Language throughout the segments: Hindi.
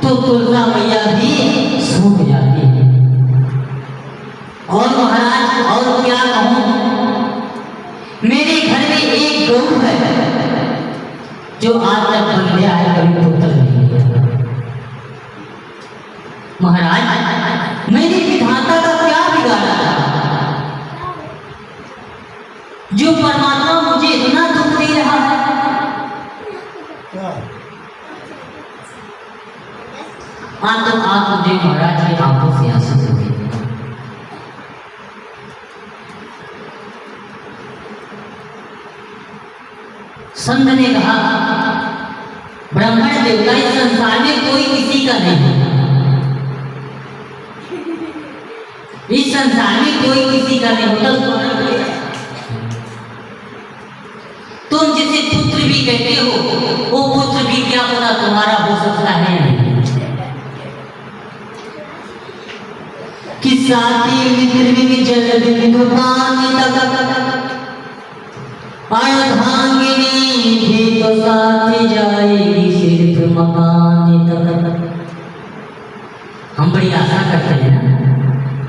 तो तुलसा मैया भी सूख जाती है। और महाराज और क्या कहूं, मेरे घर में एक गऊ है जो आज तक बन गया है, कभी पुत्र नहीं गया। महाराज मैंने विधाता का क्या बिगाड़ा था जो परमात्मा मुझे इतना दुख दे रहा है। आज तो आप मुझे महाराज की आंखों से आंसू हो गए। संत ने कहा ब्राह्मण देवता इस संसार में कोई किसी का नहीं, इस संसार में कोई किसी का नहीं होता। तुम जिसे पुत्र भी कहते हो वो पुत्र भी क्या पता तुम्हारा हो सकता है कि साथी मित्र भी जल बिंदु पानी अर्धांगिनी भी तो साथ जाएगी सिर्फ मकान तक। हम बड़ी आशा करते हैं ना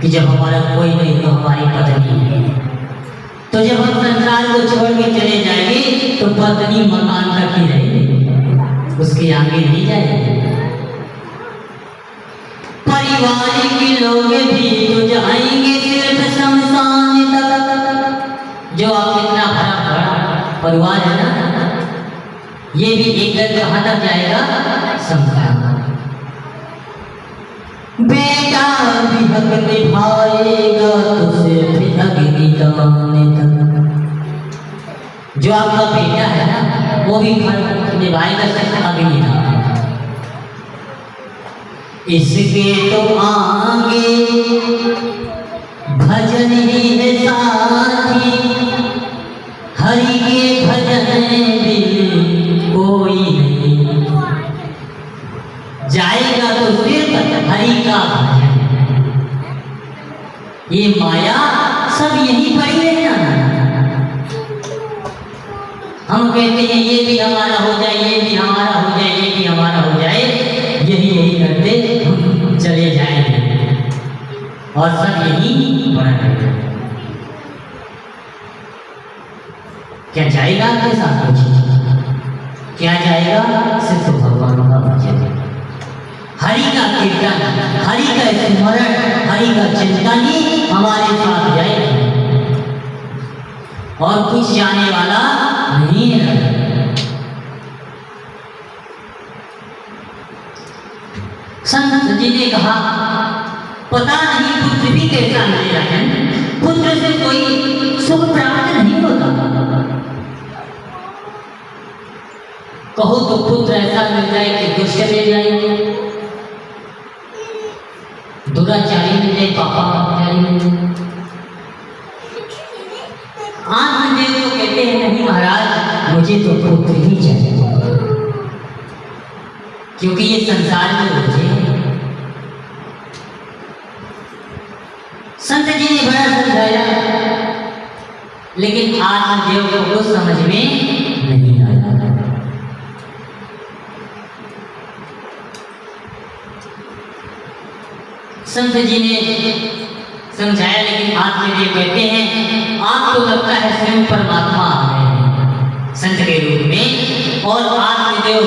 कि जब हमारा कोई नहीं तो हमारी पत्नी है, तो जब हम संसार को छोड़ के चले जाएंगे तो पत्नी मकान तक ही रहेगी, उसके आगे नहीं जाएगी। परिवार के लोग भी तो जाएंगे सिर्फ शमशान तक। जो आप इतना भरा परिवार है ना, ये भी एक दिन कहाँ तक जाएगा, शमशान। बेटा भी हक निभाएगा तो सिर्फ अग्निदान तक। जो आपका बेटा है ना वो भी हक निभाएगा सिर्फ अग्निदान। इसके तो आगे भजन ही है साथी, हरि के भजन भी कोई नहीं। जाएगा तो सिर्फ हरि का भजन। ये माया सब यही पड़ी है ना। हम कहते हैं ये भी हमारा हो जाए, ये भी हमारा हो जाए, ये भी हमारा हो जाए, यही करते हम चले जाएंगे और सब यही बना रहेगा। क्या जाएगा आपके साथ कुछ? क्या जाएगा? सिर्फ भगवान का भजन, हरि का कीर्तन, हरि का स्मरण, हरि का चिंतन ही हमारे साथ जाएगा और कुछ जाने वाला नहीं है। संत जी ने कहा पता नहीं पुत्र भी कैसा मिलेगा है, पुत्र से कोई सुख प्राप्त नहीं होता। कहो तो पुत्र ऐसा मिल जाए कि दुष्ट मिल जाए, दुराचारी मिल जाए, पापाचारी मिल जाए। आज मुझे तो कहते हैं नहीं महाराज मुझे तो पुत्र ही चाहिए, क्योंकि ये संसार में मुझे संत जी ने बड़ा समझाया, लेकिन आत्मदेव को कुछ समझ में नहीं आया। संत जी ने समझाया, लेकिन आत्मदेव कहते हैं आप तो लगता है स्वयं परमात्मा आ गए हैं संत के रूप में, और आत्मदेव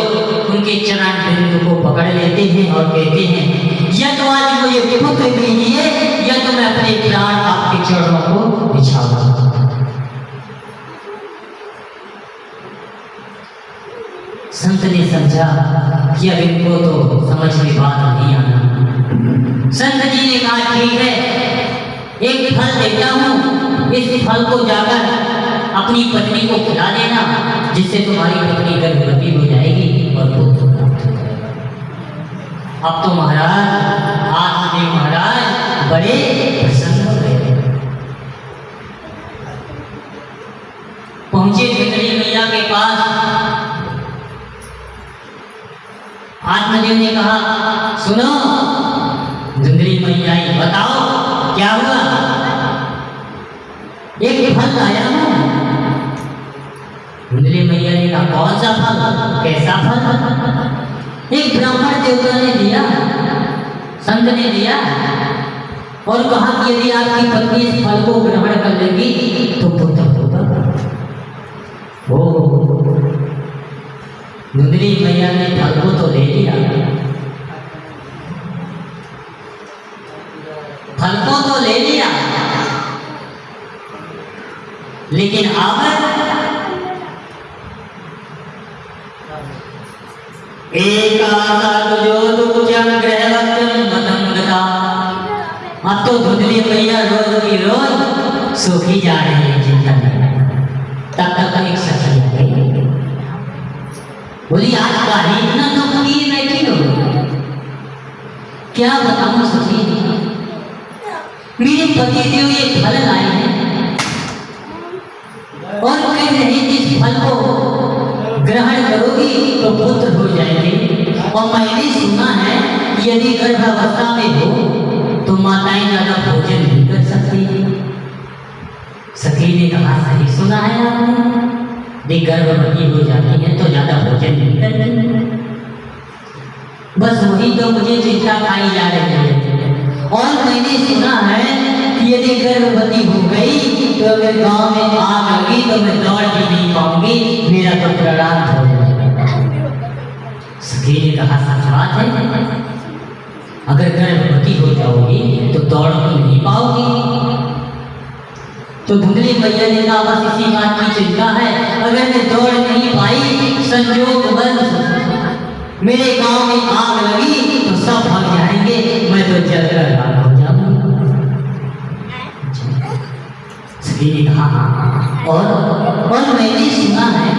उनके चरण बिंदु को पकड़ लेते हैं और कहते हैं या तो आज मुझे पुत्र दीजिए या तो मैं अपने प्राण आपके चरणों को बिछाऊंगा। संत ने समझा कि अब इनको तो समझ में बात नहीं आना। संत जी ने कहा ठीक है, एक फल देता हूँ, इस फल को जाकर अपनी पत्नी को खिला देना, जिससे तुम्हारी पत्नी गर्भवती हो जाएगी और पुत्र प्राप्त हो जाएगा। अब तो महाराज आत्मदेव महाराज बड़े प्रसन्न हो गए। पहुंचे धुंधली मैया के पास। आत्मदेव ने कहा सुनो धुंधली मैया बताओ क्या हुआ। एक फल लाया हूं। धुंधली मैया ने कहा कौन सा फल, कैसा फल। एक ब्राह्मण देवता ने दिया, संत ने दिया और कहा कि यदि आपकी पत्नी इस फल को ग्रहण कर लेगी तो पुत्र होगा। ओ धुंधली मैया ने फल को तो ले लिया, फल को तो ले लिया, लेकिन अब अब तो धुंधली मैया रोज की रोज सूखी जा रही है चिंता में। तब तक एक शख्स आ गई, बोली आज गाड़ी इतना दुख किए बैठी हो, क्या बताऊं सखी, मेरे पति देव ये फल लाए हैं और कह रहे इस फल को ग्रहण करोगी तो पुत्र हो जाएंगे। और मैंने सुना है यदि गर्भावस्था में हो तो माताएं ज्यादा भोजन नहीं कर सकती। सखी ने कहा सही सुना है आपने, यदि गर्भवती हो जाती है तो ज्यादा भोजन नहीं करती। बस वही तो मुझे चिंता खाई जा रही है। और मैंने सुना है कि यदि गर्भवती हो गई तो अगर गांव में आग लगी तो मैं दौड़ भी नहीं पाऊंगी, मेरा तो प्राणांत हो जाएगा। सखी ने कहा सच बात है, अगर गर्भवती हो जाओगी तो दौड़ तो नहीं पाओगी। तो धुंधली मैया ने कहा बस इसी बात की चिंता है, अगर मैं दौड़ नहीं पाई संजोग बंद मेरे गांव में आग लगी तो सब भाग जाएंगे, मैं तो जलकर राख हो जाऊंगा। सखी ने कहा और मैंने सुना है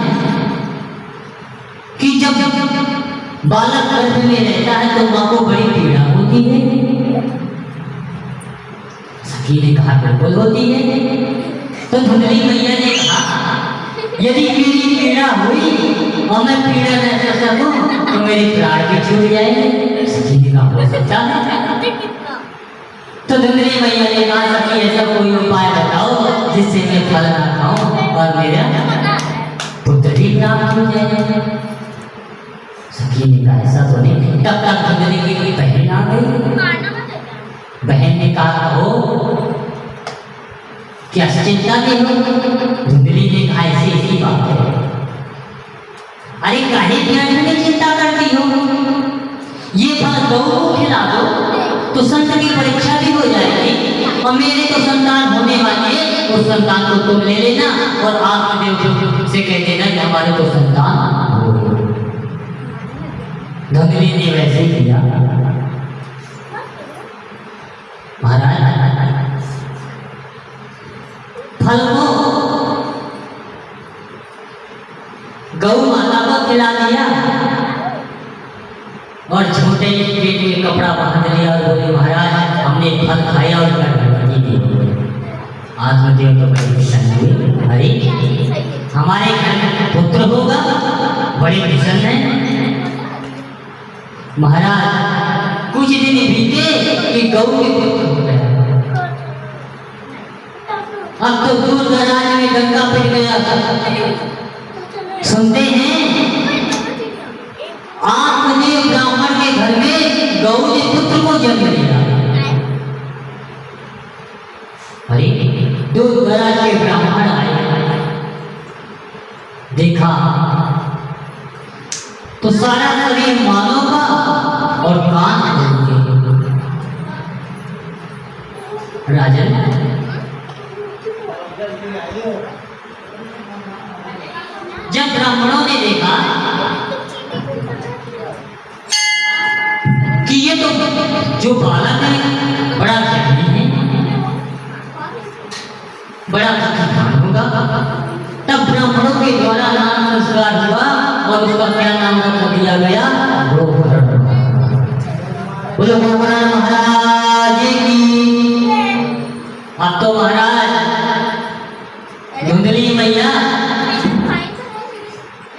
कि जब बालक गर्भ में रहता है तो माँ को बड़ी पीड़ा होती है। सखी ने कहा बिल्कुल होती है। तो धुंधली मैया ने कहा यदि मेरी पीड़ा हुई और मैं पीड़ा न कर सकूं तो मेरे प्राण भी छूट जाएंगे। सखी ने कहा हो सकता है। तो धुंधली मैया ने कहा सखी ऐसा कोई उपाय बताओ जिससे मैं फल ना खाऊं और मेरा पुत्र भी प्राप्त हो जाए। सखी ने कहा ऐसा तो नहीं। तब तक धुंधली की बहन आ गई। बहन ने कहा हो क्या चिंता नहीं हो? धुंधली ने कहा ऐसी बात है। अरे काहे इतनी चिंता करती हो, ये फल गौ को खिला दो तो संत की परीक्षा भी हो जाएगी और मेरे तो संतान होने वाली है, उस संतान को तुम ले लेना और आत्मदेव से कह देना कि हमारे तो संतान हो। धुंधली ने वैसे ही किया। महाराज फल को गौ माता को खिला दिया और छोटे पेट में कपड़ा बांध लिया और बोले महाराज हमने फल खाया और गर्भवती दी। आत्मदेव तो बड़ी प्रसन्न हुए, अरे हमारे घर में पुत्र होगा, बड़े प्रसन्न है। महाराज कुछ दिन बीते कि गौ के पुत्र हो गया। अब तो दूर दराज में गंगा पिट गया था। सुनते हैं आत्मदेव ब्राह्मण के घर में गौ ने पुत्र को जन्म दिया। अरे दूर दराज के ब्राह्मण आए, देखा तो सारा शरीर मानव का और कान खोल गए। राजन जब ब्राह्मणों ने देखा कि ये तो जो बालक है बड़ा ज्ञानी है, बड़ा बुद्धिमान होगा, तब ब्राह्मणों के द्वारा नाम संस्कार हुआ और उसका क्या नाम रख दिया गया? गोकर्ण। बोलो गोकर्ण महाराज की। अब तो महाराज धुंधली मैया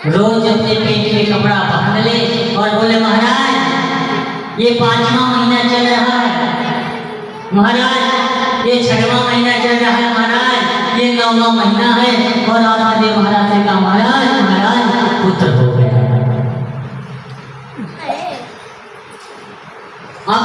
रोज अपने पेट में कपड़ा बांध ले और बोले महाराज ये 5वां महीना चल रहा है, महाराज ये 6वां महीना चल रहा है, महाराज ये 9वां महीना है। और आत्मदेव महाराज ने कहा महाराज पुत्र हो गया।